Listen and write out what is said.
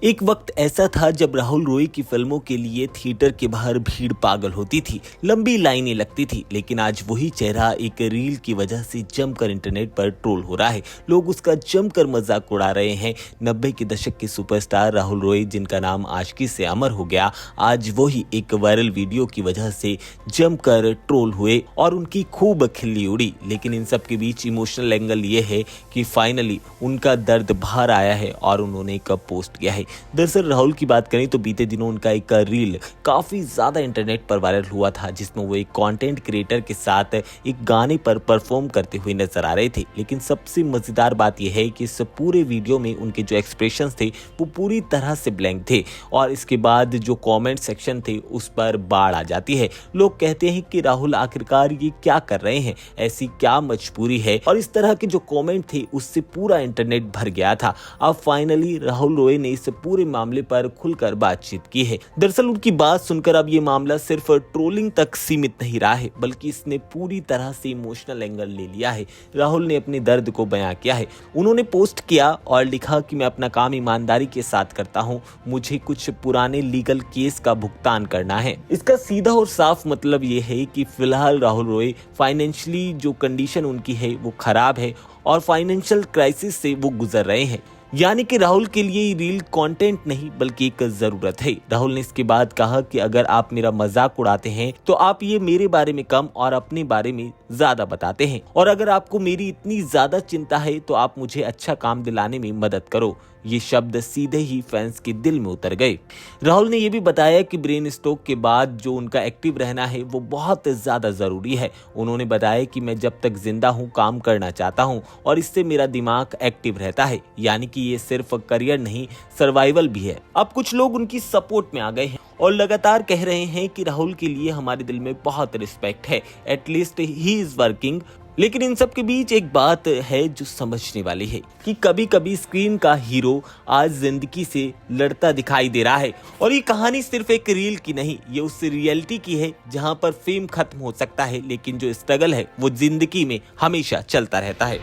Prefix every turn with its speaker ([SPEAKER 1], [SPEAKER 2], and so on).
[SPEAKER 1] एक वक्त ऐसा था जब राहुल रॉय की फिल्मों के लिए थिएटर के बाहर भीड़ पागल होती थी, लंबी लाइनें लगती थी। लेकिन आज वही चेहरा एक रील की वजह से जमकर इंटरनेट पर ट्रोल हो रहा है। लोग उसका जमकर मजाक उड़ा रहे हैं। 90 के दशक के सुपरस्टार राहुल रॉय, जिनका नाम आशिकी से अमर हो गया, आज वही एक वायरल वीडियो की वजह से जमकर ट्रोल हुए और उनकी खूब खिल्ली उड़ी। लेकिन इन सब के बीच इमोशनल एंगल ये है कि फाइनली उनका दर्द बाहर आया है और उन्होंने एक पोस्ट किया है। दरअसल राहुल की बात करें तो बीते दिनों उनका एक रील काफी ज्यादा इंटरनेट पर वायरल हुआ था, जिसमें वो एक कंटेंट क्रिएटर के साथ एक गाने पर परफॉर्म करते हुए नजर आ रहे थे। लेकिन सबसे मजेदार बात यह है कि इस पूरे वीडियो में उनके जो एक्सप्रेशंस थे वो पूरी तरह से ब्लैंक थे और इसके बाद जो कमेंट सेक्शन थे उस पर बाढ़ आ जाती है। लोग कहते हैं कि राहुल आखिरकार ये क्या कर रहे हैं, ऐसी क्या मजबूरी है, और इस तरह के जो कमेंट थे उससे पूरा इंटरनेट भर गया था। अब फाइनली राहुल रॉय ने इस पूरे मामले पर खुलकर बातचीत की है। दरअसल उनकी बात सुनकर अब ये मामला सिर्फ ट्रोलिंग तक सीमित नहीं रहा है, बल्कि इसने पूरी तरह से इमोशनल एंगल ले लिया है। राहुल ने अपने दर्द को बयां किया है। उन्होंने पोस्ट किया और लिखा कि मैं अपना काम ईमानदारी के साथ करता हूं, मुझे कुछ पुराने लीगल केस का भुगतान करना है। इसका सीधा और साफ मतलब ये है कि फिलहाल राहुल रॉय फाइनेंशियली जो कंडीशन उनकी है वो खराब है और फाइनेंशियल क्राइसिस से वो गुजर रहे हैं। यानी कि राहुल के लिए ये रील कंटेंट नहीं बल्कि एक जरूरत है। राहुल ने इसके बाद कहा कि अगर आप मेरा मजाक उड़ाते हैं तो आप ये मेरे बारे में कम और अपने बारे में ज्यादा बताते हैं, और अगर आपको मेरी इतनी ज्यादा चिंता है तो आप मुझे अच्छा काम दिलाने में मदद करो। ये शब्द सीधे ही फैंस के दिल में उतर गए। राहुल ने यह भी बताया कि ब्रेन स्ट्रोक के बाद जो उनका एक्टिव रहना है वो बहुत ज्यादा जरूरी है। उन्होंने बताया कि मैं जब तक जिंदा हूं काम करना चाहता हूं और इससे मेरा दिमाग एक्टिव रहता है। यानी कि ये सिर्फ करियर नहीं, सर्वाइवल भी है। अब कुछ लोग उनकी सपोर्ट में आ गए हैं और लगातार कह रहे हैं कि राहुल के लिए हमारे दिल में बहुत रिस्पेक्ट है, एटलीस्ट ही इज वर्किंग। लेकिन इन सब के बीच एक बात है जो समझने वाली है कि कभी कभी स्क्रीन का हीरो आज जिंदगी से लड़ता दिखाई दे रहा है, और ये कहानी सिर्फ एक रील की नहीं, ये उस रियलिटी की है जहां पर फेम खत्म हो सकता है लेकिन जो स्ट्रगल है वो जिंदगी में हमेशा चलता रहता है।